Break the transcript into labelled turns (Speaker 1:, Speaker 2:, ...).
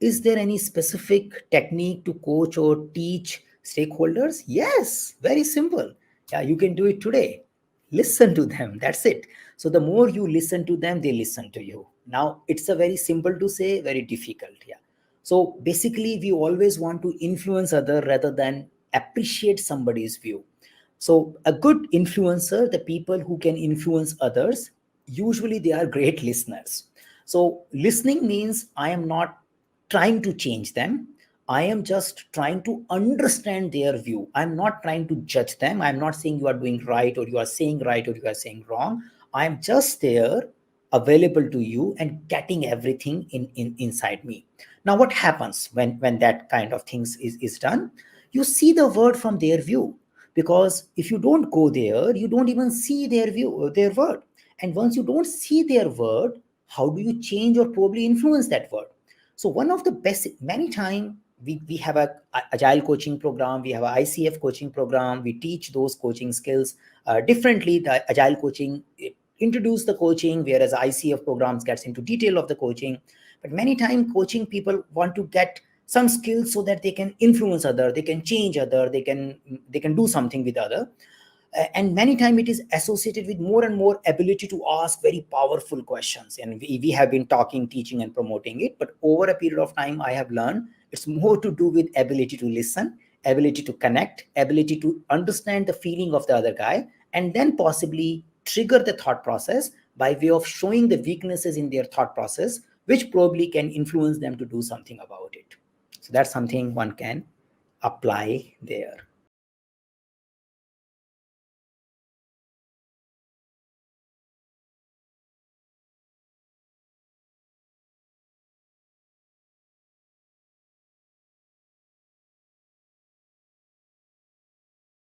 Speaker 1: is there any specific technique to coach or teach stakeholders? Yes, very simple. Yeah, you can do it today. Listen to them. That's it. So the more you listen to them, they listen to you. Now, it's a very simple to say, very difficult. Yeah. So basically, we always want to influence other rather than appreciate somebody's view. So a good influencer, the people who can influence others, usually they are great listeners. So listening means I am not trying to change them. I am just trying to understand their view. I'm not trying to judge them. I'm not saying you are doing right or you are saying right or you are saying wrong. I'm just there, available to you and getting everything inside me. Now, what happens when that kind of things is done? You see the world from their view, because if you don't go there, you don't even see their view, their word. And once you don't see their word, how do you change or probably influence that word? So one of the best, many times we have a agile coaching program, we have a ICF coaching program, we teach those coaching skills differently. The agile coaching introduce the coaching, whereas ICF programs gets into detail of the coaching. But many times coaching people want to get some skills so that they can influence other, they can change other, they can do something with other. And many times it is associated with more and more ability to ask very powerful questions, and we have been talking, teaching and promoting it, but over a period of time I have learned it's more to do with ability to listen, ability to connect, ability to understand the feeling of the other guy, and then possibly trigger the thought process by way of showing the weaknesses in their thought process, which probably can influence them to do something about it. So that's something one can apply there.